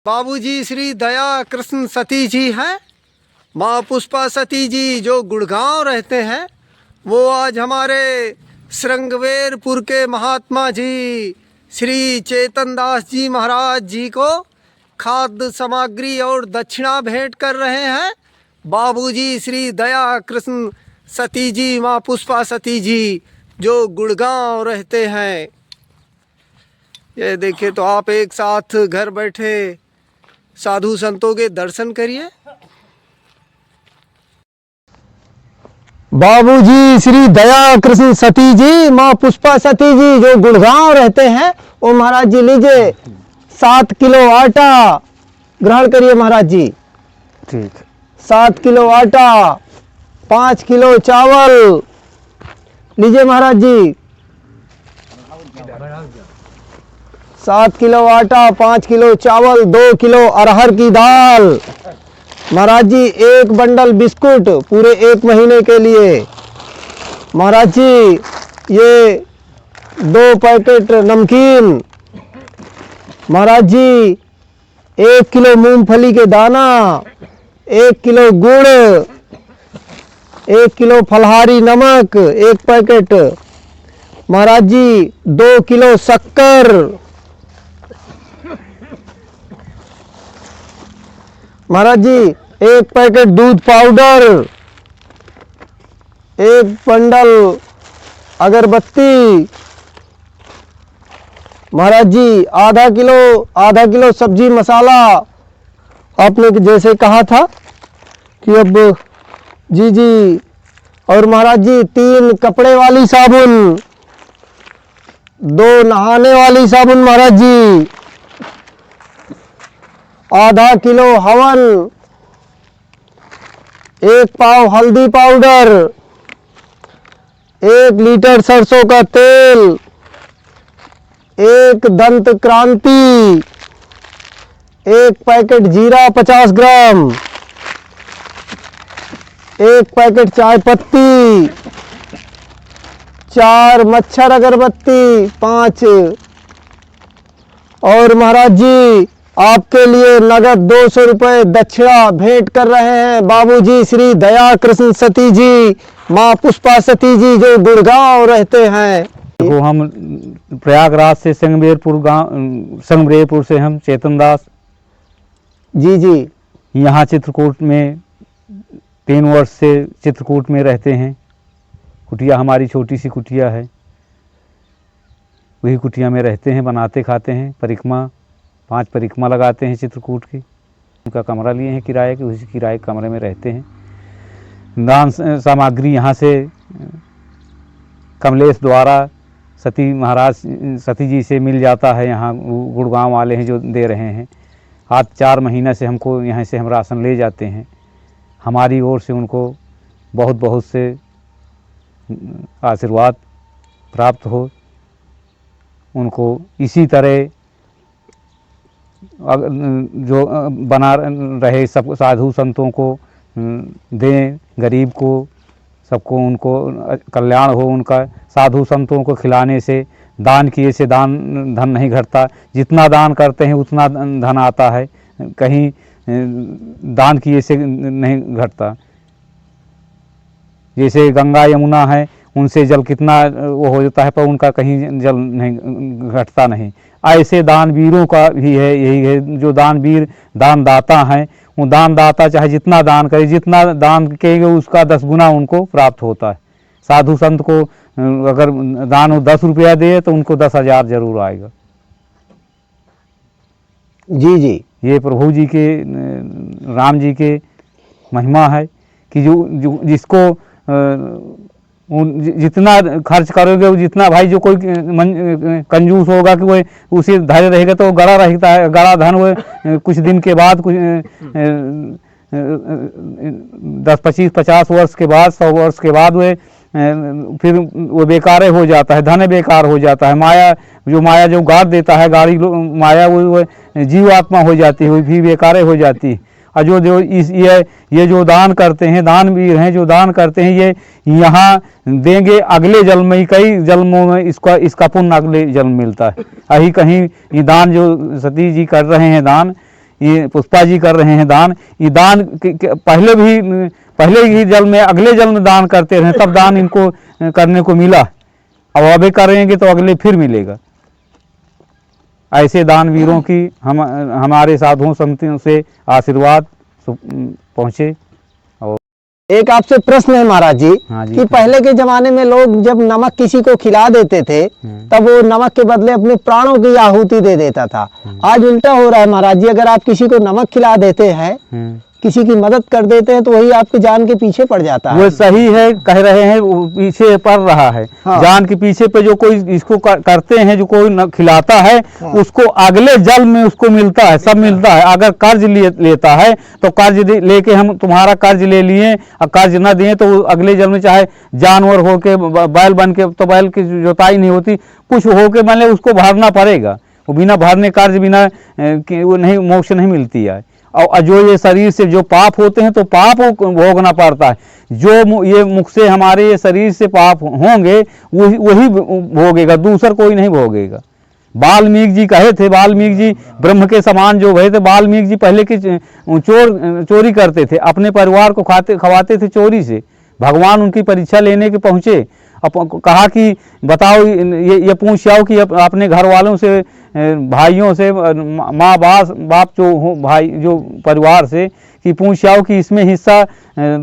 बाबूजी श्री दया कृष्ण सती जी हैं। माँ पुष्पा सती जी जो गुड़गांव रहते हैं, वो आज हमारे श्रृंगवेरपुर के महात्मा जी श्री चेतन दास जी महाराज जी को खाद्य सामग्री और दक्षिणा भेंट कर रहे हैं। बाबूजी श्री दया कृष्ण सती जी, माँ पुष्पा सती जी जो गुड़गांव रहते हैं। ये देखिए, तो आप एक साथ घर बैठे साधु संतों के दर्शन करिए। बाबूजी श्री दया कृष्ण सती जी, माँ पुष्पा सती जी जो गुड़गांव रहते हैं, वो महाराज जी लीजिए 7 किलो आटा ग्रहण करिए महाराज जी। ठीक। 7 किलो आटा, 5 किलो चावल लीजिए महाराज जी। 7 किलो आटा, 5 किलो चावल, 2 किलो अरहर की दाल महाराज जी, 1 बंडल बिस्कुट पूरे 1 महीने के लिए महाराज जी। ये 2 पैकेट नमकीन महाराज जी, 1 किलो मूंगफली के दाना, 1 किलो गुड़, 1 किलो फलहारी नमक 1 पैकेट महाराज जी, 2 किलो शक्कर महाराज जी, 1 पैकेट दूध पाउडर, 1 बंडल अगरबत्ती महाराज जी, आधा किलो सब्जी मसाला। आपने जैसे कहा था कि अब जी और महाराज जी 3 कपड़े वाली साबुन, 2 नहाने वाली साबुन महाराज जी, आधा किलो हवन, 1 पाव हल्दी पाउडर, 1 लीटर सरसों का तेल, 1 दंत क्रांति, 1 पैकेट जीरा 50 ग्राम, 1 पैकेट चाय पत्ती, 4 मच्छर अगरबत्ती 5। और महाराज जी आपके लिए नगद 200 रुपये दक्षिणा भेंट कर रहे हैं बाबूजी श्री दया कृष्ण सती जी, माँ पुष्पा सती जी जो गुड़गांव रहते हैं। वो हम प्रयागराज से संगमरेरपुर से हम चेतन दास जी यहाँ चित्रकूट में 3 वर्ष से चित्रकूट में रहते हैं। कुटिया हमारी छोटी सी कुटिया है, वही कुटिया में रहते हैं, बनाते खाते हैं। परिक्रमा 5 परिक्रमा लगाते हैं चित्रकूट की। उनका कमरा लिए हैं किराए के, उसी किराए के कमरे में रहते हैं। दान सामग्री यहाँ से कमलेश द्वारा सती जी से मिल जाता है। यहाँ गुड़गांव वाले हैं जो दे रहे हैं। आज 4 महीना से हमको यहाँ से हम राशन ले जाते हैं। हमारी ओर से उनको बहुत बहुत से आशीर्वाद प्राप्त हो। उनको इसी तरह जो बना रहे, सब साधु संतों को दें, गरीब को, सबको उनको कल्याण हो उनका। साधु संतों को खिलाने से, दान किए से धन नहीं घटता। जितना दान करते हैं उतना धन आता है, कहीं दान किए से नहीं घटता। जैसे गंगा यमुना है, उनसे जल कितना वो हो जाता है, पर उनका कहीं जल नहीं घटता नहीं। ऐसे दानवीरों का भी है, यही है जो दानवीर दान दाता हैं। वो दान दाता चाहे जितना दान करे, जितना दान करेंगे उसका 10 गुना उनको प्राप्त होता है। साधु संत को अगर दान 10 रुपया दे तो उनको 10,000 जरूर आएगा। जी ये प्रभु जी के, राम जी के महिमा है कि जो जिसको जितना खर्च करोगे, जितना भाई जो कोई कंजूस होगा कि वो उसी धैर्य रहेगा तो गड़ा रहता है। गड़ा धन वो कुछ दिन के बाद, कुछ 10, 25, 50 वर्ष के बाद, 100 वर्ष के बाद वो फिर वो बेकार हो जाता है। धन बेकार हो जाता है। माया जो गाड़ देता है, गाड़ी माया वो जीव आत्मा हो जाती है, वो भी बेकार हो जाती है। और जो ये जो दान करते हैं, दानवीर हैं जो दान करते हैं, ये यहाँ देंगे अगले जन्म में, कई जन्मों में इसका पुण्य अगले जन्म मिलता है। यही कहीं ये दान जो सती जी कर रहे हैं दान, ये पुष्पा जी कर रहे हैं दान। ये दान पहले ही जन्म में, अगले जन्म में दान करते रहे, तब दान इनको करने को मिला। अब अभी करेंगे तो अगले फिर मिलेगा। ऐसे दानवीरों की हमारे साधुओं संतों से आशीर्वाद पहुँचे। एक आपसे प्रश्न है महाराज जी, हाँ जी, कि पहले के जमाने में लोग जब नमक किसी को खिला देते थे तब वो नमक के बदले अपने प्राणों की आहुति दे देता था। आज उल्टा हो रहा है महाराज जी, अगर आप किसी को नमक खिला देते हैं, किसी की मदद कर देते हैं, तो वही आपकी जान के पीछे पड़ जाता है। वो सही है, कह रहे हैं, वो पीछे पड़ रहा है। हाँ। जान के पीछे पे जो कोई इसको करते हैं, जो कोई खिलाता है, हाँ। उसको अगले जन्म में उसको मिलता है, सब मिलता है। अगर कर्ज लेता है तो कर्ज लेके हम तुम्हारा कर्ज ले लिए और कर्ज न दिए तो अगले जन्म में चाहे जानवर हो के, बैल बन के, तो बैल की जोताई नहीं होती, कुछ हो के मतलब उसको भरना पड़ेगा। वो बिना भरने कर्ज बिना वो नहीं, मोक्ष नहीं मिलती है। और जो ये शरीर से जो पाप होते हैं तो पाप भोगना पड़ता है। जो ये मुख से हमारे ये शरीर से पाप होंगे वही भोगेगा, दूसर कोई नहीं भोगेगा। वाल्मीकि जी कहे थे, वाल्मीकि जी ब्रह्म के समान जो भय थे। वाल्मीकि जी पहले की चोरी करते थे, अपने परिवार को खवाते थे चोरी से। भगवान उनकी परीक्षा लेने के पहुँचे, अब कहा कि बताओ, ये पूछ आओ कि अपने घर वालों से, भाइयों से, माँ बाप जो हो, भाई जो परिवार से, कि पूछ आओ कि इसमें हिस्सा,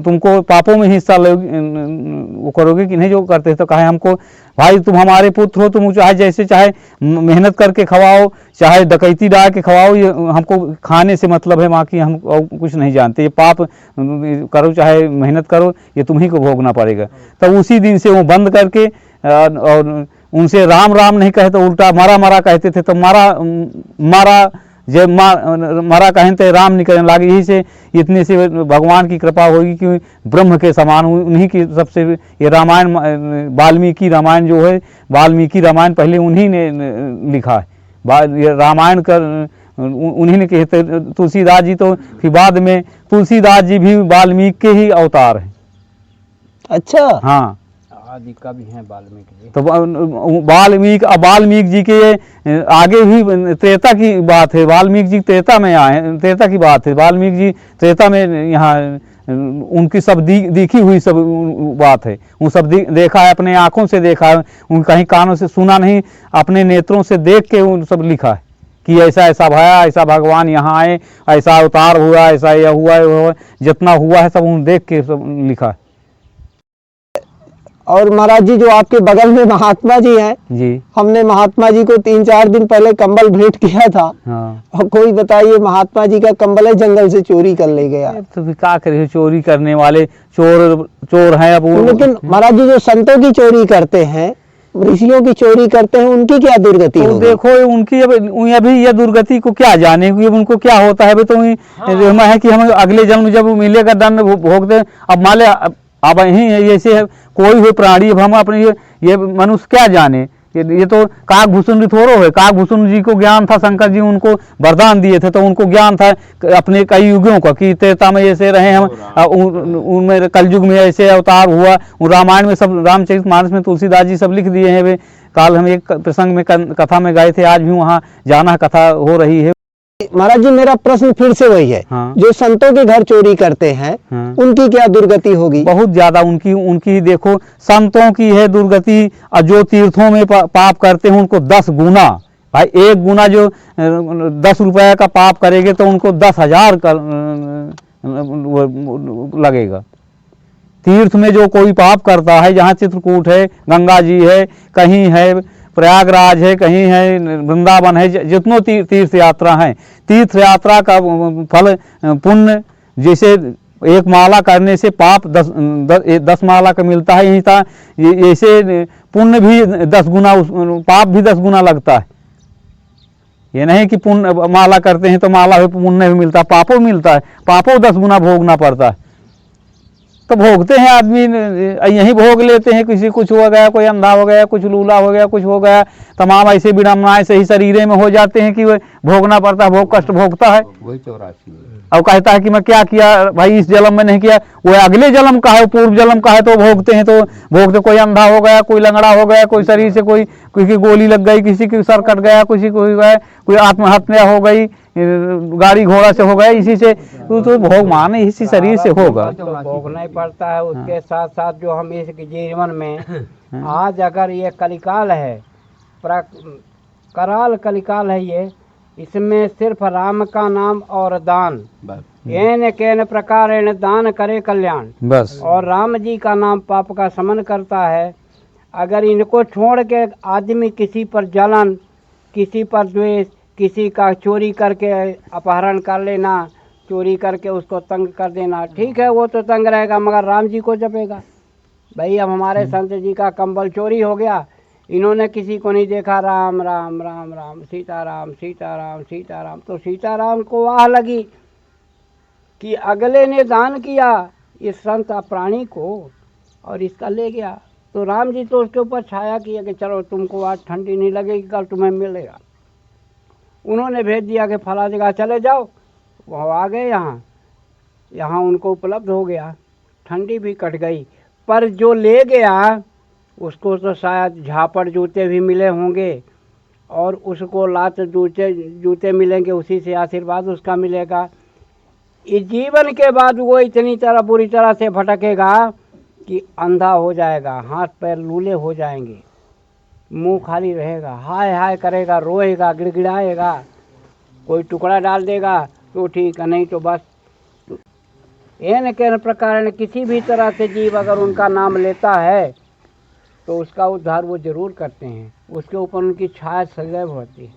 तुमको पापों में हिस्सा वो करोगे कि नहीं जो करते। तो कहे हमको, भाई तुम हमारे पुत्र हो, तुम चाहे जैसे चाहे मेहनत करके खवाओ, चाहे डकैती डाल के खवाओ, ये हमको खाने से मतलब है, माँ की हम कुछ नहीं जानते। ये पाप करो चाहे मेहनत करो, ये तुम्ही को भोगना पड़ेगा। तब उसी दिन से वो बंद करके और उनसे राम राम नहीं कहे तो उल्टा मरा मरा कहते थे। तो मारा जब मरा कहें तो राम नहीं कहने लगे। यही से इतने से भगवान की कृपा होगी कि ब्रह्म के समान, उन्हीं की सबसे ये रामायण, वाल्मीकि रामायण जो है, वाल्मीकि रामायण पहले उन्हीं ने लिखा है। ये रामायण कर उन्हीं ने कहते, तुलसीदास जी तो फिर बाद में, तुलसीदास जी भी वाल्मीकि के ही अवतार हैं। अच्छा, हाँ, आदि का भी है वाल्मीकि जी। तो वाल्मीकि जी के आगे भी त्रेता की बात है। वाल्मीकि जी त्रेता में आए, त्रेता की बात है। वाल्मीकि जी त्रेता में यहाँ उनकी सब दिखी हुई सब बात है। वो सब देखा है, अपने आंखों से देखा है, उन कहीं कानों से सुना नहीं, अपने नेत्रों से देख के उन सब लिखा है कि ऐसा ऐसा भया, ऐसा भगवान यहाँ आए, ऐसा अवतार हुआ, ऐसा यह हुआ, जितना हुआ है सब उन देख के सब लिखा है। और महाराज जी, जो आपके बगल में महात्मा जी हैं जी, हमने महात्मा जी को 3-4 दिन पहले कंबल भेंट किया था। हाँ। और कोई बताइए, महात्मा जी का कंबल है जंगल से चोरी कर ले गया। तो फिर क्या करे, चोरी करने वाले चोर हैं अब वो। लेकिन महाराज जी, जो संतों की चोरी करते हैं, ऋषियों की चोरी करते हैं, उनकी क्या दुर्गति तो देखो उनकी अभी ये दुर्गति को क्या जाने, उनको क्या होता है। तो है कि हम अगले जन्म जब मिलेगा दंड भोगते। अब मान ले, अब यही ऐसे कोई हुए प्राणी, अब हम अपने ये मनुष्य क्या जाने। ये तो काकभूषण भी थोड़ो है। काकभूषण जी को ज्ञान था, शंकर जी उनको वरदान दिए थे, तो उनको ज्ञान था अपने कई युगों का कि त्रेता में ऐसे रहे हम, उनमें कलयुग में ऐसे अवतार हुआ। रामायण में सब, रामचरितमानस में तुलसीदास जी सब लिख दिए हैं वे। काल हम एक प्रसंग में कथा में गए थे, आज भी वहाँ जाना, कथा हो रही है। महाराज जी, मेरा प्रश्न फिर से वही है। हाँ। जो संतों के घर चोरी करते हैं, हाँ। उनकी क्या दुर्गति होगी? बहुत ज्यादा उनकी देखो, संतों की है दुर्गति, और जो तीर्थों में पाप करते हैं उनको 10 गुना। भाई 1 गुना जो 10 रुपए का पाप करेंगे तो उनको 10,000 का लगेगा। तीर्थ में जो कोई पाप करता है, जहाँ चित्रकूट है, गंगा जी है, कहीं है प्रयागराज है, कहीं है वृंदावन है, जितनों तीर्थ यात्रा हैं, तीर्थ यात्रा का फल पुण्य, जैसे 1 माला करने से पाप 10 माला का मिलता है, यही था। ऐसे पुण्य भी 10 गुना, पाप भी 10 गुना लगता है। ये नहीं कि पुण्य माला करते हैं तो माला पुण्य भी मिलता है, पापों मिलता है, पापों 10 गुना भोगना पड़ता है। तो भोगते हैं आदमी, यहीं भोग लेते हैं। किसी कुछ हो गया, कोई अंधा हो गया, कुछ लूला हो गया, कुछ हो गया, तमाम ऐसे विडम्बनाएं सही शरीरे में हो जाते हैं कि वह भोगना पड़ता है, भोग कष्ट भोगता है। वही 84 अब कहता है कि मैं क्या किया भाई, इस जन्म में नहीं किया, वो अगले जन्म का है, पूर्व जन्म का है, तो भोगते हैं। तो भोगते, कोई अंधा हो गया, कोई लंगड़ा हो गया, कोई शरीर से कोई किसी की गोली लग गई, किसी की सर कट गया, किसी को गया, कोई आत्महत्या हो गई, गाड़ी घोड़ा से होगा, इसी से तो भोग माने इसी शरीर से होगा। तो भोगना ही पड़ता है। उसके साथ साथ जो हम इस जीवन में आज अगर ये कलिकाल है, कराल कलिकाल है ये, इसमें सिर्फ राम का नाम और दान, एन केन प्रकार दान करे कल्याण, बस और राम जी का नाम पाप का शमन करता है। अगर इनको छोड़ के आदमी किसी पर जलन, किसी पर द्वेष, किसी का चोरी करके अपहरण कर लेना, चोरी करके उसको तंग कर देना, ठीक है वो तो तंग रहेगा, मगर राम जी को जपेगा। भाई अब हमारे संत जी का कंबल चोरी हो गया, इन्होंने किसी को नहीं देखा, राम राम राम राम सीताराम सीताराम सीताराम, तो सीताराम को वाह लगी कि अगले ने दान किया इस संत प्राणी को और इसका ले गया, तो राम जी तो उसके ऊपर छाया किया कि चलो तुमको आज ठंडी नहीं लगेगी, कल तुम्हें मिलेगा। उन्होंने भेज दिया कि फला जगह चले जाओ, वो आ गए यहाँ उनको उपलब्ध हो गया, ठंडी भी कट गई। पर जो ले गया उसको तो शायद झापड़ जूते भी मिले होंगे, और उसको लात जूते मिलेंगे, उसी से आशीर्वाद उसका मिलेगा। इस जीवन के बाद वो इतनी तरह बुरी तरह से भटकेगा कि अंधा हो जाएगा, हाथ पैर लूले हो जाएंगे, मुंह खाली रहेगा, हाय हाय करेगा, रोएगा, गिड़गिड़ाएगा, कोई टुकड़ा डाल देगा तो ठीक है, नहीं तो बस। एन के प्रकार किसी भी तरह से जीव अगर उनका नाम लेता है तो उसका उद्धार वो जरूर करते हैं, उसके ऊपर उनकी छाया सदैव होती है।